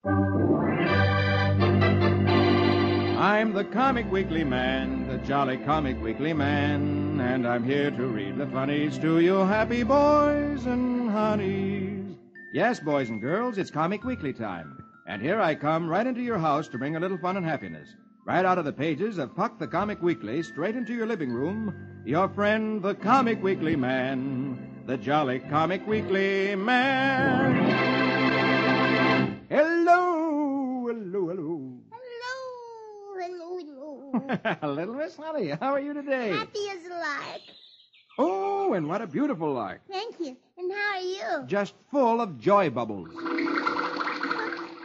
I'm the Comic Weekly Man, the jolly Comic Weekly Man, and I'm here to read the funnies to you happy boys and honeys. Yes, boys and girls, it's Comic Weekly time. And here I come right into your house to bring a little fun and happiness. Right out of the pages of Puck the Comic Weekly, straight into your living room, your friend, the Comic Weekly Man, the jolly Comic Weekly Man. Hello, hello, hello. Little Miss Honey, how are you today? Happy as a lark. Oh, and what a beautiful lark. Thank you. And how are you? Just full of joy bubbles. Oh,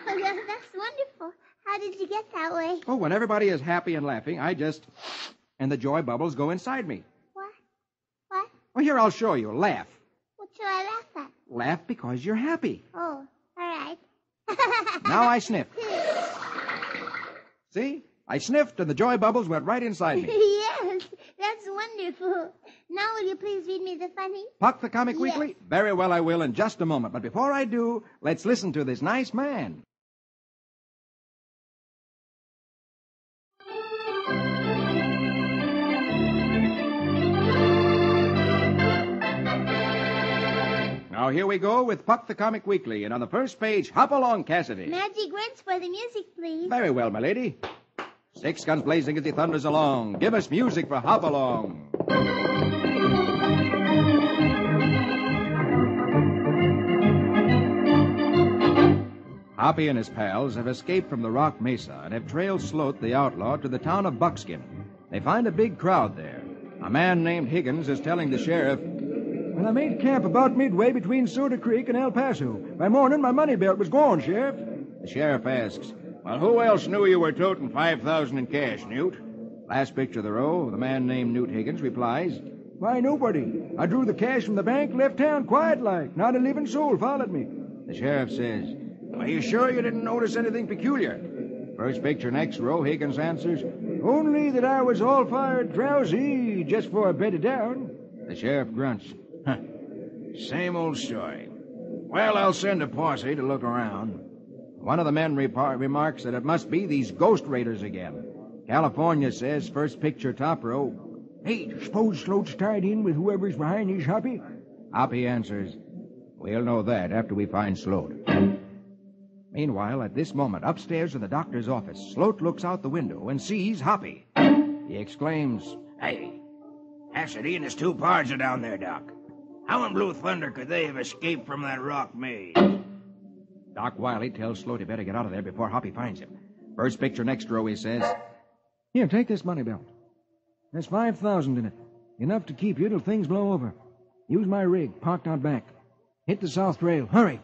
that's wonderful. How did you get that way? Oh, when everybody is happy and laughing, I just... And the joy bubbles go inside me. What? Well, here, I'll show you. Laugh. What should I laugh at? Laugh because you're happy. Oh, all right. Now I sniff. See? I sniffed and the joy bubbles went right inside me. Yes, that's wonderful. Now will you please read me the funny? Puck the Comic Yes. Weekly? Very well, I will in just a moment. But before I do, let's listen to this nice man. Now here we go with Puck the Comic Weekly. And on the first page, hop along, Cassidy. Magic words for the music, please. Very well, my lady. 6 guns blazing as he thunders along. Give us music for Hop Along. Hoppy and his pals have escaped from the Rock Mesa and have trailed Sloat the outlaw to the town of Buckskin. They find a big crowd there. A man named Higgins is telling the sheriff, "Well, I made camp about midway between Soda Creek and El Paso. By morning, my money belt was gone, Sheriff." The sheriff asks, "Well, who else knew you were toting $5,000 in cash, Newt?" Last picture of the row, the man named Newt Higgins replies, "Why, nobody. I drew the cash from the bank, left town quiet-like. Not a living soul followed me." The sheriff says, "Are you sure you didn't notice anything peculiar?" First picture, next row, Higgins answers, "Only that I was all fired drowsy just before I bedded down." The sheriff grunts, "Huh, same old story. Well, I'll send a posse to look around." One of the men remarks that it must be these ghost raiders again. California says, first picture, top row, "Hey, suppose Sloat's tied in with whoever's behind these, Hoppy?" Hoppy answers, "We'll know that after we find Sloat." Meanwhile, at this moment, upstairs in the doctor's office, Sloat looks out the window and sees Hoppy. He exclaims, "Hey, Cassidy and his 2 pards are down there, Doc. How in blue thunder could they have escaped from that rock maze?" Doc Wiley tells Sloat he better get out of there before Hoppy finds him. First picture, next row, he says, "Here, take this money belt. There's 5,000 in it. Enough to keep you till things blow over. Use my rig, parked out back. Hit the south trail. Hurry."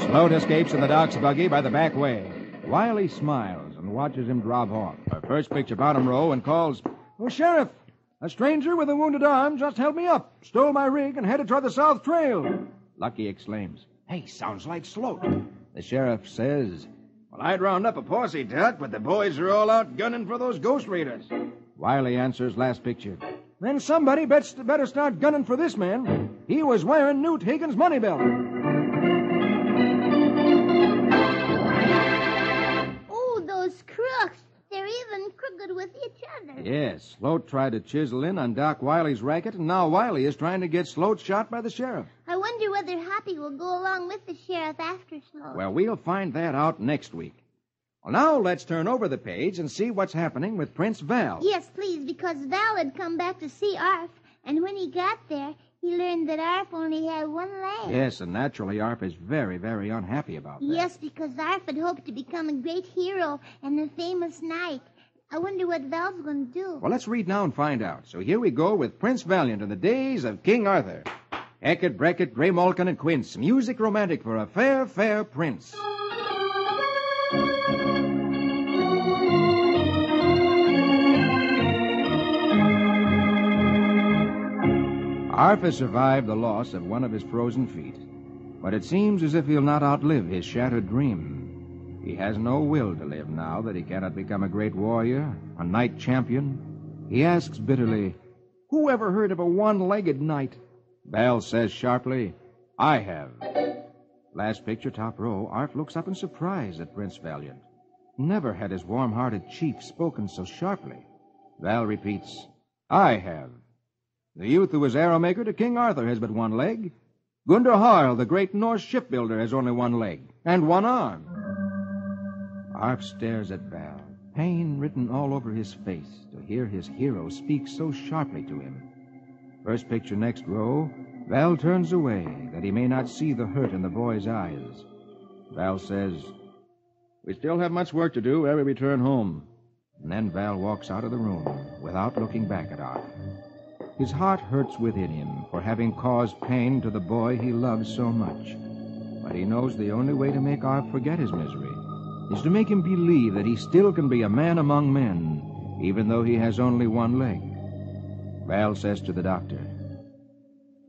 Sloat escapes in the doc's buggy by the back way. Wiley smiles and watches him drive off. First picture, bottom row, and calls, "Oh, Sheriff, a stranger with a wounded arm just held me up, stole my rig, and headed toward the south trail." Lucky exclaims, "Hey, sounds like Sloat." The sheriff says, "Well, I'd round up a posse, Doc, but the boys are all out gunning for those ghost raiders." Wiley answers, last picture, "Then somebody better start gunning for this man. He was wearing Newt Higgins' money belt." Oh, those crooks. They're even crooked with each other. Yes, Sloat tried to chisel in on Doc Wiley's racket, and now Wiley is trying to get Sloat shot by the sheriff. I wonder whether Hoppy will go along with the sheriff after Sloat. Well, we'll find that out next week. Well, now let's turn over the page and see what's happening with Prince Val. Yes, please, because Val had come back to see Arf, and when he got there, he learned that Arf only had 1 leg. Yes, and naturally Arf is very, very unhappy about that. Yes, because Arf had hoped to become a great hero and a famous knight. I wonder what Val's going to do. Well, let's read now and find out. So here we go with Prince Valiant in the days of King Arthur. Hackett, Brackett, Grey Malkin, and Quince. Music romantic for a fair, fair prince. Arthur survived the loss of one of his frozen feet, but it seems as if he'll not outlive his shattered dream. He has no will to live now that he cannot become a great warrior, a knight champion. He asks bitterly, "Who ever heard of a one-legged knight?" Val says sharply, I have. Last picture, top row, Art looks up in surprise at Prince Valiant. Never had his warm-hearted chief spoken so sharply. Val repeats, I have. The youth who was arrow maker to King Arthur has but one leg. Gunder Harl, the great Norse shipbuilder, has only one leg and one arm. Arp stares at Val, pain written all over his face to hear his hero speak so sharply to him. First picture, next row, Val turns away that he may not see the hurt in the boy's eyes. Val says, we still have much work to do ere we return home. And then Val walks out of the room without looking back at Arp. His heart hurts within him for having caused pain to the boy he loves so much. But he knows the only way to make Arp forget his misery is to make him believe that he still can be a man among men, even though he has only one leg. Val says to the doctor,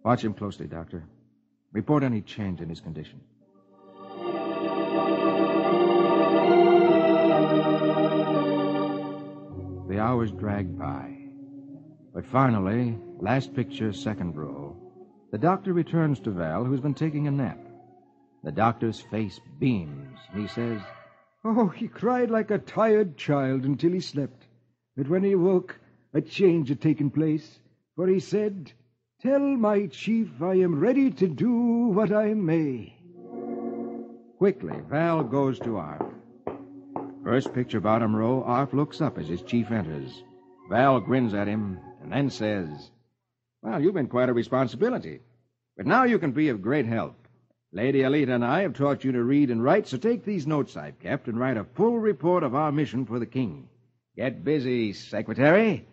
watch him closely, Doctor. Report any change in his condition. The hours drag by. But finally, last picture, second row, the doctor returns to Val, who's been taking a nap. The doctor's face beams. He says, Oh, he cried like a tired child until he slept. But when he woke, a change had taken place, for he said, tell my chief I am ready to do what I may. Quickly, Val goes to Arp. First picture, bottom row, Arp looks up as his chief enters. Val grins at him and then says, well, you've been quite a responsibility, but now you can be of great help. Lady Alita and I have taught you to read and write, so take these notes I've kept and write a full report of our mission for the king. Get busy, secretary.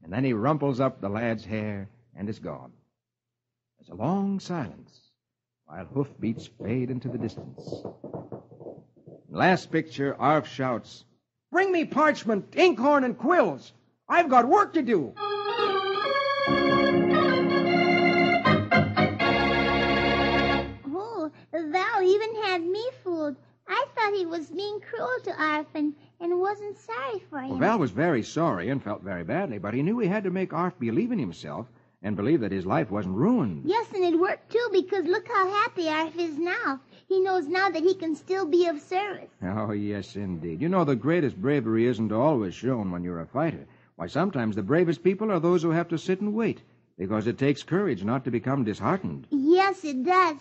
And then he rumples up the lad's hair and is gone. There's a long silence while hoofbeats fade into the distance. Last picture, Arp shouts, bring me parchment, inkhorn, and quills. I've got work to do. Oh, Val even had me fooled. I thought he was being cruel to Arf and wasn't sorry for him. Well, Val was very sorry and felt very badly, but he knew he had to make Arf believe in himself and believe that his life wasn't ruined. Yes, and it worked, too, because look how happy Arf is now. He knows now that he can still be of service. Oh, yes, indeed. You know, the greatest bravery isn't always shown when you're a fighter. Why, sometimes the bravest people are those who have to sit and wait, because it takes courage not to become disheartened. Yes, it does.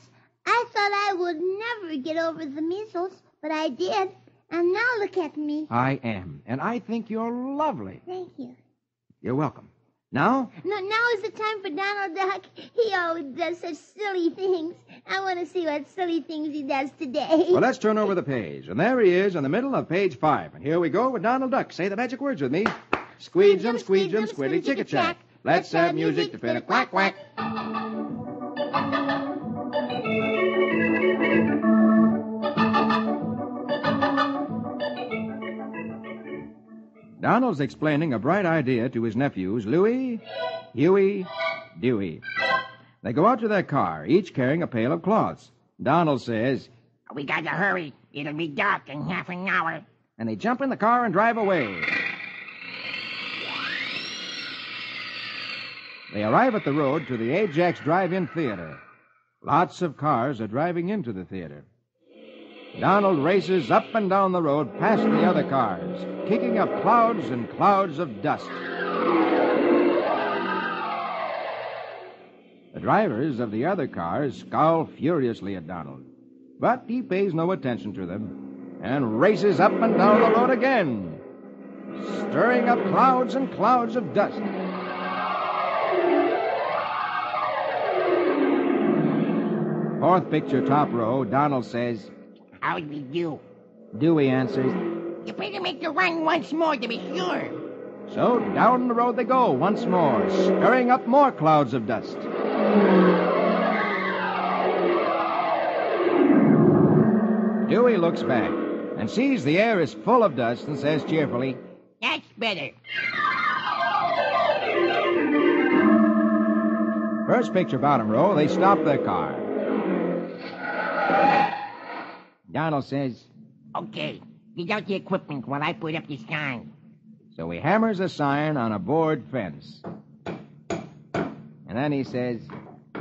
I thought I would never get over the measles, but I did. And now look at me. I am, and I think you're lovely. Thank you. You're welcome. Now? No, now is the time for Donald Duck. He always does such silly things. I want to see what silly things he does today. Well, let's turn over the page. And there he is in the middle of page 5. And here we go with Donald Duck. Say the magic words with me. Squeegem, squeegem, squiddly, chicka-chack. Let's have music to fit a quack, quack. Donald's explaining a bright idea to his nephews, Louie, Huey, Dewey. They go out to their car, each carrying a pail of cloths. Donald says, We gotta hurry. It'll be dark in half an hour. And they jump in the car and drive away. They arrive at the road to the Ajax Drive-In Theater. Lots of cars are driving into the theater. Donald races up and down the road past the other cars, kicking up clouds and clouds of dust. The drivers of the other cars scowl furiously at Donald, but he pays no attention to them and races up and down the road again, stirring up clouds and clouds of dust. Fourth picture, top row, Donald says, How do we do? Dewey answers, You better make the run once more to be sure. So down the road they go once more, stirring up more clouds of dust. Dewey looks back and sees the air is full of dust and says cheerfully, That's better. First picture, bottom row, they stop their car. Donald says, Okay, get out the equipment while I put up the sign. So he hammers a sign on a board fence. And then he says,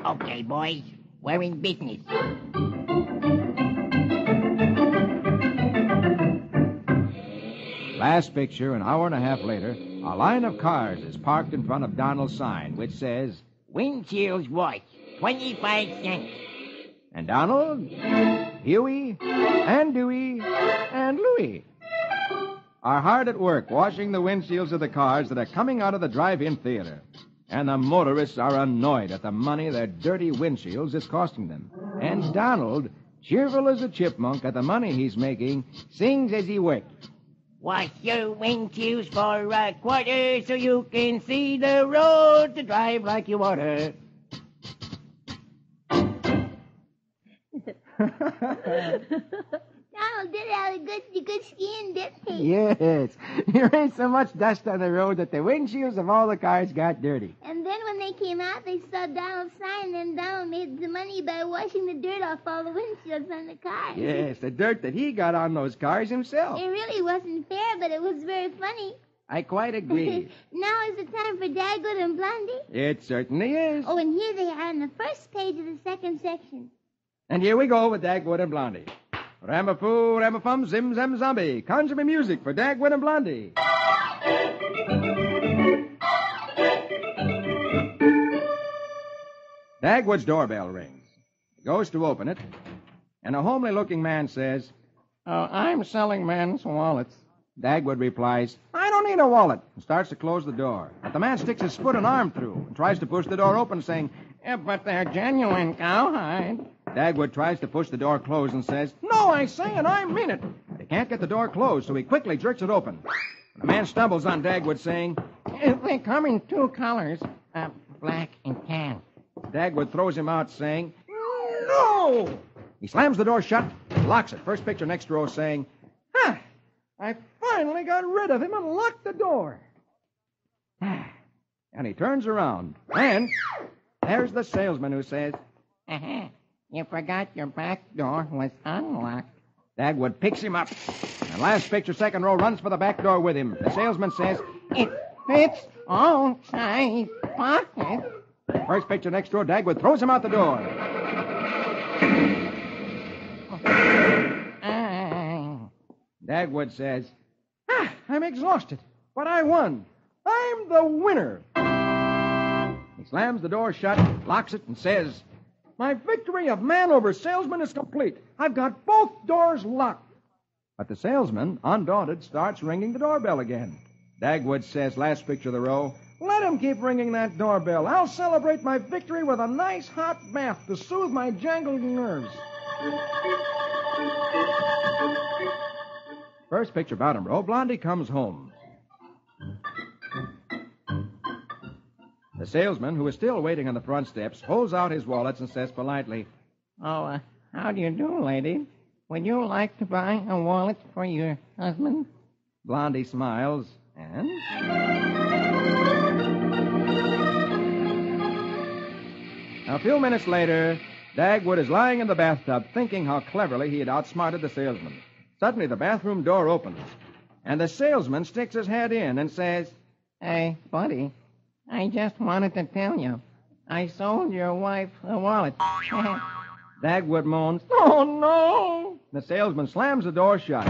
Okay, boys. We're in business. Last picture, an hour and a half later, a line of cars is parked in front of Donald's sign, which says, Windshield's wash, 25 cents. and Donald, Huey, and Dewey, and Louie are hard at work washing the windshields of the cars that are coming out of the drive-in theater. And the motorists are annoyed at the money their dirty windshields is costing them. And Donald, cheerful as a chipmunk at the money he's making, sings as he works. Wash your windshields for a quarter so you can see the road to drive like you oughta. Donald did have a good skin, didn't he? Yes. There ain't so much dust on the road that the windshields of all the cars got dirty. And then when they came out, they saw Donald's sign, and Donald made the money by washing the dirt off all the windshields on the cars. Yes, the dirt that he got on those cars himself. It really wasn't fair, but it was very funny. I quite agree. Now is the time for Dagwood and Blondie. It certainly is. Oh, and here they are on the first page of the second section. And here we go with Dagwood and Blondie. Ramafoo, Ramafum, Zim Zam Zombie. Conjure me music for Dagwood and Blondie. Dagwood's doorbell rings. He goes to open it, and a homely-looking man says, I'm selling men's wallets. Dagwood replies, I don't need a wallet, and starts to close the door. But the man sticks his foot and arm through and tries to push the door open, saying, but they're genuine cowhide. Dagwood tries to push the door closed and says, No, I say, and I mean it. They can't get the door closed, so he quickly jerks it open. The man stumbles on Dagwood, saying, They come in two colors, black and tan. Dagwood throws him out, saying, No! He slams the door shut and locks it. First picture next row, saying, I finally got rid of him and locked the door. And he turns around, and there's the salesman who says, You forgot your back door was unlocked. Dagwood picks him up. And last picture, second row, runs for the back door with him. The salesman says, It fits all size pockets. First picture next row, Dagwood throws him out the door. Dagwood says, I'm exhausted, but I won. I'm the winner. He slams the door shut, locks it, and says, My victory of man over salesman is complete. I've got both doors locked. But the salesman, undaunted, starts ringing the doorbell again. Dagwood says, last picture of the row, Let him keep ringing that doorbell. I'll celebrate my victory with a nice hot bath to soothe my jangled nerves. First picture, bottom row, Blondie comes home. The salesman, who is still waiting on the front steps, holds out his wallets and says politely, How do you do, lady? Would you like to buy a wallet for your husband? Blondie smiles, and... A few minutes later, Dagwood is lying in the bathtub thinking how cleverly he had outsmarted the salesman. Suddenly, the bathroom door opens, and the salesman sticks his head in and says, Hey, buddy, I just wanted to tell you, I sold your wife a wallet. Dagwood moans, Oh, no! The salesman slams the door shut,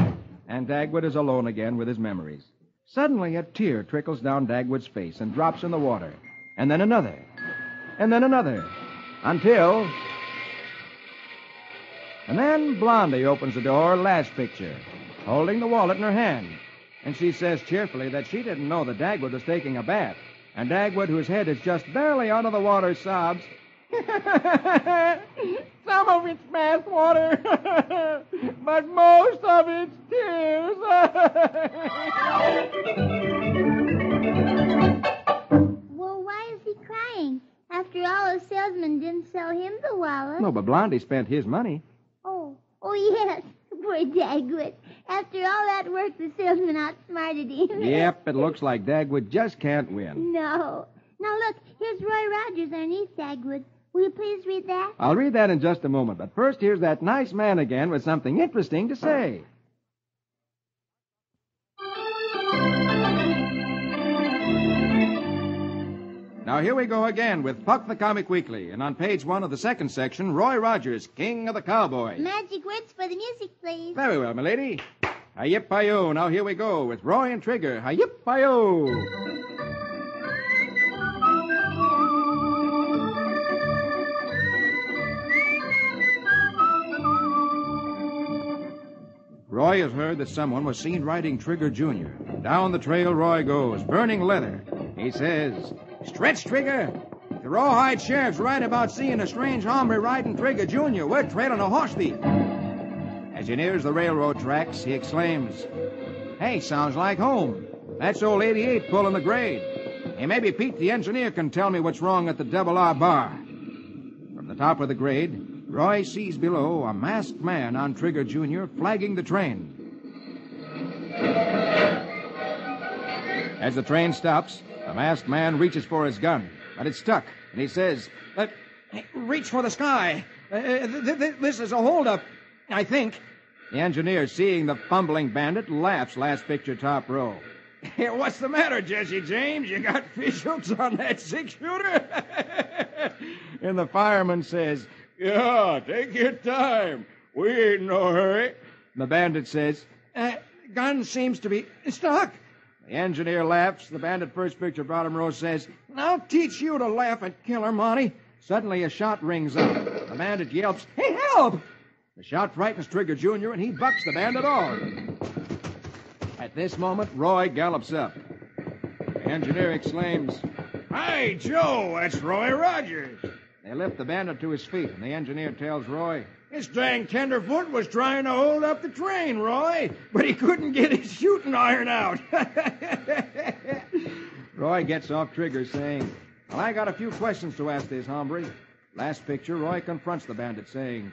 and Dagwood is alone again with his memories. Suddenly, a tear trickles down Dagwood's face and drops in the water, and then another, and then another, until... And then Blondie opens the door, last picture, holding the wallet in her hand. And she says cheerfully that she didn't know that Dagwood was taking a bath. And Dagwood, whose head is just barely out of the water, sobs, Some of it's bath water, but most of it's tears. Well, why is he crying? After all, the salesman didn't sell him the wallet. No, but Blondie spent his money. Oh, yes. Poor Dagwood. After all that work, the salesman outsmarted him. Yep, it looks like Dagwood just can't win. No. Now, look, here's Roy Rogers underneath Dagwood. Will you please read that? I'll read that in just a moment, but first here's that nice man again with something interesting to say. Now, here we go again with Puck the Comic Weekly. And on page 1 of the second section, Roy Rogers, King of the Cowboys. Magic words for the music, please. Very well, milady. Hi-yip-hi-yo. Now, here we go with Roy and Trigger. Hi-yip-hi-yo. Roy has heard that someone was seen riding Trigger Jr. Down the trail Roy goes, burning leather. He says, "Stretch, Trigger. The Rawhide Sheriff's right about seeing a strange hombre riding Trigger Jr. We're trailing a horse thief." As he nears the railroad tracks, he exclaims, "Hey, sounds like home. That's old 88 pulling the grade. Hey, maybe Pete the engineer can tell me what's wrong at the Double R bar." From the top of the grade, Roy sees below a masked man on Trigger Jr. flagging the train. As the train stops, the masked man reaches for his gun, but it's stuck, and he says, "Reach for the sky. This is a holdup, I think." The engineer, seeing the fumbling bandit, laughs last picture top row. "What's the matter, Jesse James? You got fish hooks on that six-shooter?" And the fireman says, "Yeah, take your time. We ain't in no hurry." The bandit says, "Gun seems to be stuck." The engineer laughs. The bandit first picture bottom row says, "I'll teach you to laugh at Killer Monty." Suddenly a shot rings out. The bandit yelps, "Hey, help!" The shot frightens Trigger Jr., and he bucks the bandit off. At this moment, Roy gallops up. The engineer exclaims, "Hi, Joe, that's Roy Rogers." They lift the bandit to his feet, and the engineer tells Roy, "This dang tenderfoot was trying to hold up the train, Roy, but he couldn't get his shooting iron out." Roy gets off Trigger, saying, "Well, I got a few questions to ask this hombre." Last picture, Roy confronts the bandit, saying,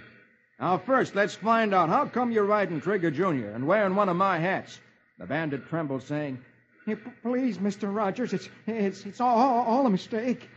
"Now, first, let's find out how come you're riding Trigger Jr. and wearing one of my hats." The bandit trembles, saying, "Hey, please, Mr. Rogers, it's all a mistake."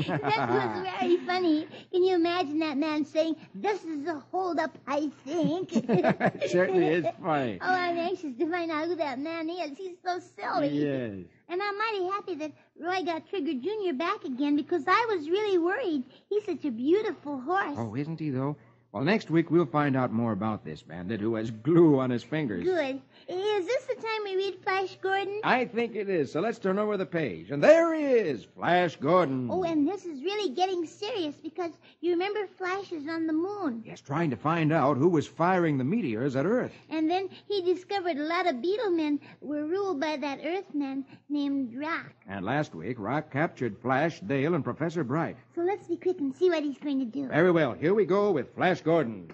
That was very funny. Can you imagine that man saying, "This is a holdup, I think"? It certainly is funny. Oh, I'm anxious to find out who that man is. He's so silly. Yes. And I'm mighty happy that Roy got Trigger Jr. back again because I was really worried. He's such a beautiful horse. Oh, isn't he, though? Well, next week we'll find out more about this bandit who has glue on his fingers. Good. Is this the time we read Flash Gordon? I think it is, so let's turn over the page. And there he is, Flash Gordon. Oh, and this is really getting serious because you remember Flash is on the moon. Yes, trying to find out who was firing the meteors at Earth. And then he discovered a lot of beetle men were ruled by that Earthman named Rock. And last week, Rock captured Flash, Dale, and Professor Bright. So let's be quick and see what he's going to do. Very well. Here we go with Flash Gordon.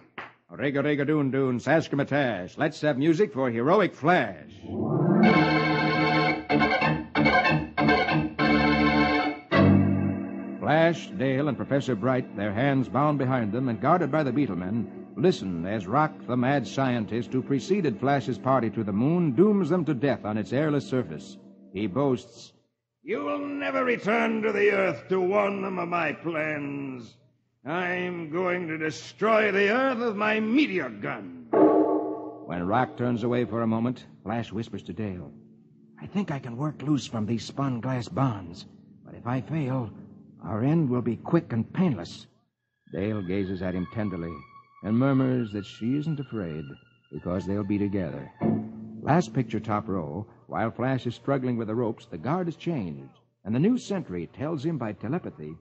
Rega-rega-doon-doon, Saskimatash. Let's have music for Heroic Flash. Flash, Dale, and Professor Bright, their hands bound behind them and guarded by the Beetlemen, listen as Rock, the mad scientist who preceded Flash's party to the moon, dooms them to death on its airless surface. He boasts, "You will never return to the Earth to warn them of my plans. I'm going to destroy the Earth with my meteor gun." When Rock turns away for a moment, Flash whispers to Dale, "I think I can work loose from these spun glass bonds, but if I fail, our end will be quick and painless." Dale gazes at him tenderly and murmurs that she isn't afraid because they'll be together. Last picture top row, while Flash is struggling with the ropes, the guard has changed, and the new sentry tells him by telepathy,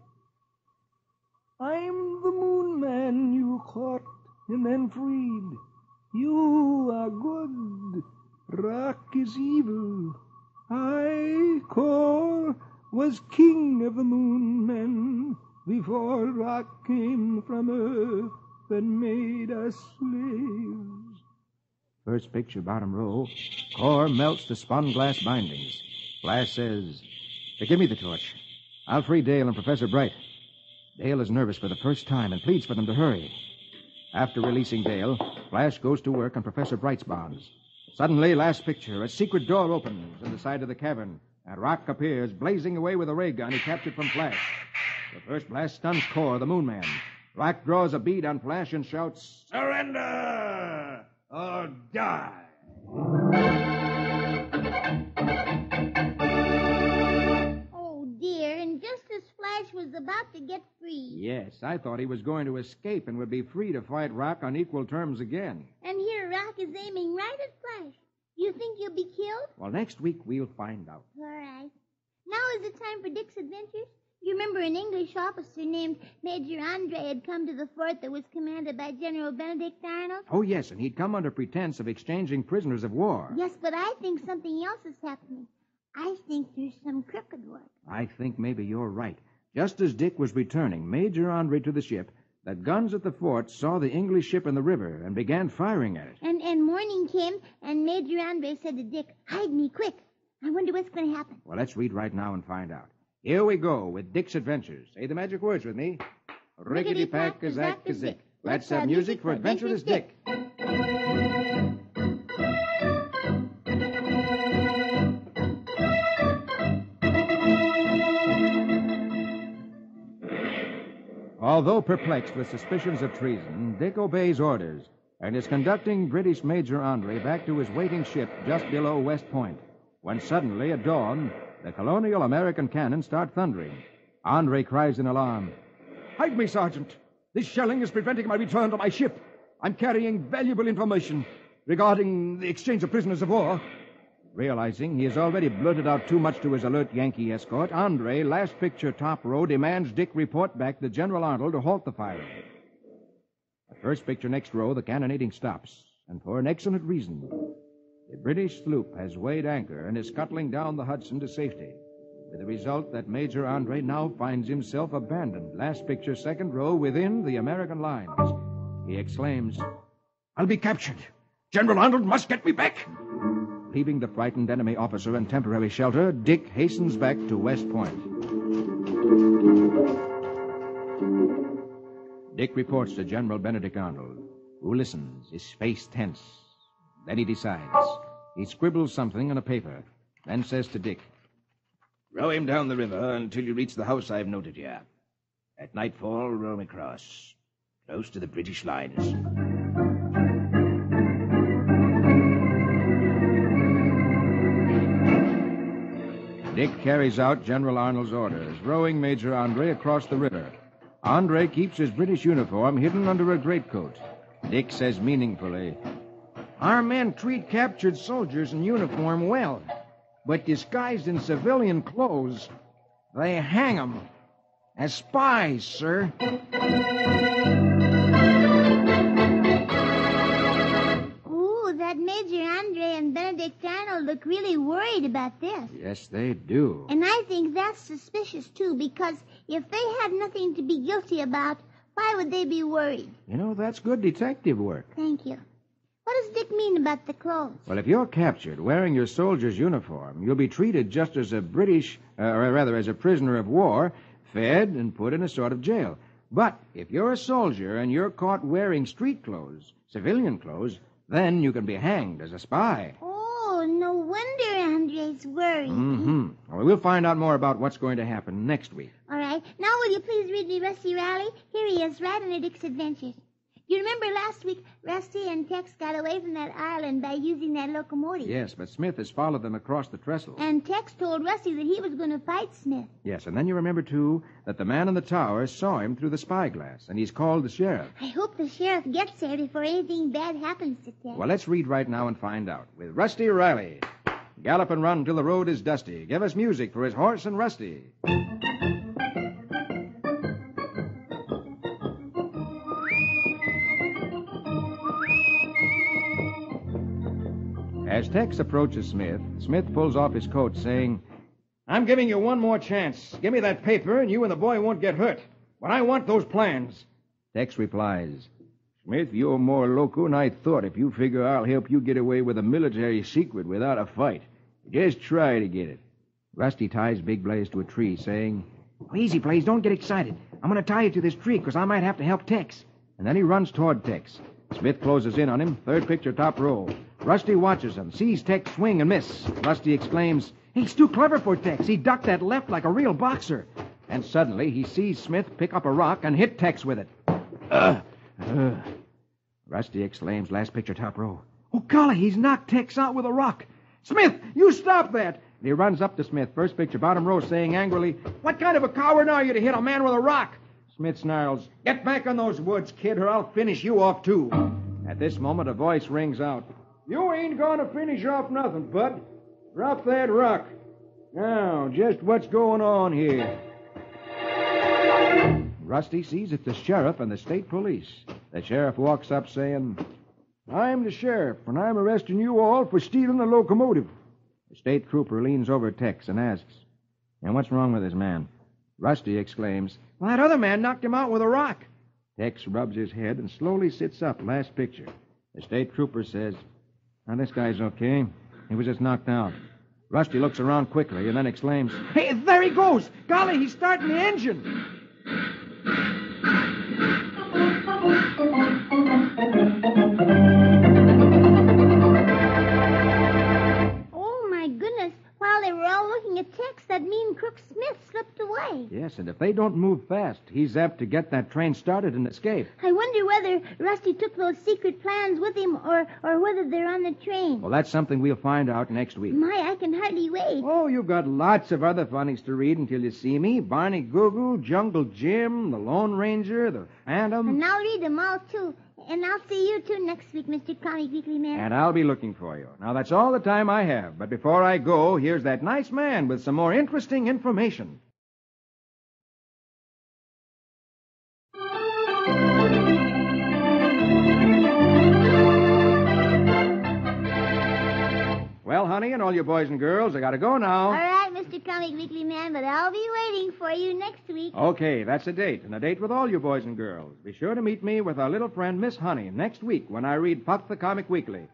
"I'm the moon man you caught and then freed. You are good. Rock is evil. I, Kor, was king of the moon men before Rock came from Earth and made us slaves." First picture, bottom row, Kor melts the spun glass bindings. Flash says, "Give me the torch. I'll free Dale and Professor Bright." Dale is nervous for the first time and pleads for them to hurry. After releasing Dale, Flash goes to work on Professor Bright's bonds. Suddenly, last picture, a secret door opens in the side of the cavern, and Rock appears, blazing away with a ray gun he captured from Flash. The first blast stuns Kor, the moon man. Rock draws a bead on Flash and shouts, "Surrender or die!" was about to get free. Yes, I thought he was going to escape and would be free to fight Rock on equal terms again. And here Rock is aiming right at Flash. You think you'll be killed? Well, next week we'll find out. All right. Now is the time for Dick's adventures. You remember an English officer named Major Andre had come to the fort that was commanded by General Benedict Arnold? Oh, yes, and he'd come under pretense of exchanging prisoners of war. Yes, but I think something else is happening. I think there's some crooked work. I think maybe you're right. Just as Dick was returning, Major Andre to the ship, the guns at the fort saw the English ship in the river and began firing at it. And morning came, and Major Andre said to Dick, "Hide me, quick. I wonder what's going to happen." Well, let's read right now and find out. Here we go with Dick's adventures. Say the magic words with me. Rickety-pack-a-zack-a-zick. Let's have music for Adventurous Dick. Although perplexed with suspicions of treason, Dick obeys orders and is conducting British Major Andre back to his waiting ship just below West Point, when suddenly, at dawn, the colonial American cannon start thundering. Andre cries in alarm. Hide me, Sergeant. This shelling is preventing my return to my ship. I'm carrying valuable information regarding the exchange of prisoners of war. Realizing he has already blurted out too much to his alert Yankee escort, Andre, last picture top row, demands Dick report back to General Arnold to halt the firing. The first picture next row, the cannonading stops, and for an excellent reason. The British sloop has weighed anchor and is scuttling down the Hudson to safety, with the result that Major Andre now finds himself abandoned, last picture, second row, within the American lines. He exclaims, I'll be captured. General Arnold must get me back. Leaving the frightened enemy officer in temporary shelter, Dick hastens back to West Point. Dick reports to General Benedict Arnold, who listens, his face tense. Then he decides. He scribbles something on a paper, then says to Dick, "Row him down the river until you reach the house I've noted here. At nightfall, row him across, close to the British lines." Dick carries out General Arnold's orders, rowing Major Andre across the river. Andre keeps his British uniform hidden under a greatcoat. Dick says meaningfully, Our men treat captured soldiers in uniform well, but disguised in civilian clothes, they hang them as spies, sir. Ooh, that Major Andre and Benedict Arnold look really worried about this. Yes, they do. And I think that's suspicious, too, because if they had nothing to be guilty about, why would they be worried? You know, that's good detective work. Thank you. What does Dick mean about the clothes? Well, if you're captured wearing your soldier's uniform, you'll be treated just as a as a prisoner of war, fed and put in a sort of jail. But if you're a soldier and you're caught wearing street clothes, civilian clothes, then you can be hanged as a spy. Oh, no wonder Andre's worried. Mm-hmm. Well, we'll find out more about what's going to happen next week. All right. Now will you please read me Rusty Riley? Here he is, right under Dick's adventures. You remember last week, Rusty and Tex got away from that island by using that locomotive? Yes, but Smith has followed them across the trestle. And Tex told Rusty that he was going to fight Smith. Yes, and then you remember, too, that the man in the tower saw him through the spyglass, and he's called the sheriff. I hope the sheriff gets there before anything bad happens to Tex. Well, let's read right now and find out. With Rusty Riley. Gallop and run till the road is dusty. Give us music for his horse and Rusty. As Tex approaches Smith, Smith pulls off his coat, saying, I'm giving you one more chance. Give me that paper, and you and the boy won't get hurt. But I want those plans. Tex replies, Smith, you're more loco than I thought if you figure I'll help you get away with a military secret without a fight. Just try to get it. Rusty ties Big Blaze to a tree, saying, Easy, Blaze, don't get excited. I'm going to tie you to this tree because I might have to help Tex. And then he runs toward Tex. Smith closes in on him, third picture, top row. Rusty watches him, sees Tex swing and miss. Rusty exclaims, He's too clever for Tex. He ducked that left like a real boxer. And suddenly he sees Smith pick up a rock and hit Tex with it. Rusty exclaims, last picture, top row. Oh, golly, he's knocked Tex out with a rock. Smith, you stop that. He runs up to Smith, first picture, bottom row, saying angrily, "What kind of a coward are you to hit a man with a rock?" Smith snarls, "Get back in those woods, kid, or I'll finish you off, too." At this moment, a voice rings out. You ain't gonna finish off nothing, bud. Drop that rock. Now, just what's going on here? Rusty sees it's the sheriff and the state police. The sheriff walks up saying, I'm the sheriff, and I'm arresting you all for stealing the locomotive. The state trooper leans over Tex and asks, "And what's wrong with this man?" Rusty exclaims, "Well, that other man knocked him out with a rock." Tex rubs his head and slowly sits up, last picture. The state trooper says, "Now, this guy's okay. He was just knocked out." Rusty looks around quickly and then exclaims, "Hey, there he goes! Golly, he's starting the engine!" Oh, my goodness. While they were all looking at Tex, that mean crook Smith slipped away. Yes, and if they don't move fast, he's apt to get that train started and escape. I wonder whether Rusty took those secret plans with him or whether they're on the train. Well, that's something we'll find out next week. My, I can hardly wait. Oh, you've got lots of other funnies to read until you see me. Barney Google, Jungle Jim, the Lone Ranger, the Phantom. And I'll read them all, too. And I'll see you, too, next week, Mr. Comic Weekly Man. And I'll be looking for you. Now, that's all the time I have. But before I go, here's that nice man with some more interesting information. Well, honey, and all you boys and girls, I gotta go now. All right, Mr. Comic Weekly Man, but I'll be waiting for you next week. Okay, that's a date, and a date with all you boys and girls. Be sure to meet me with our little friend, Miss Honey, next week when I read Puff the Comic Weekly.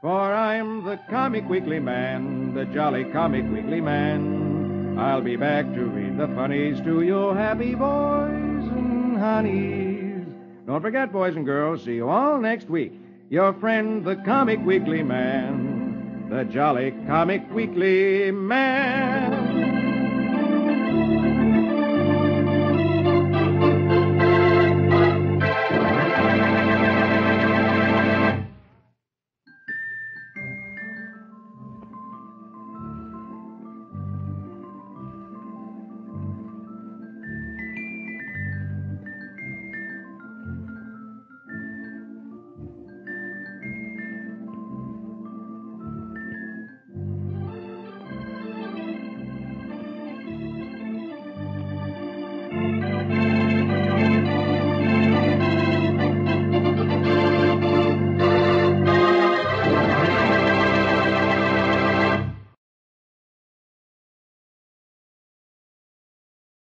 For I'm the Comic Weekly Man, the jolly Comic Weekly Man. I'll be back to read the funnies to you happy boys and honeys. Don't forget, boys and girls, see you all next week. Your friend, the Comic Weekly Man, the jolly Comic Weekly Man.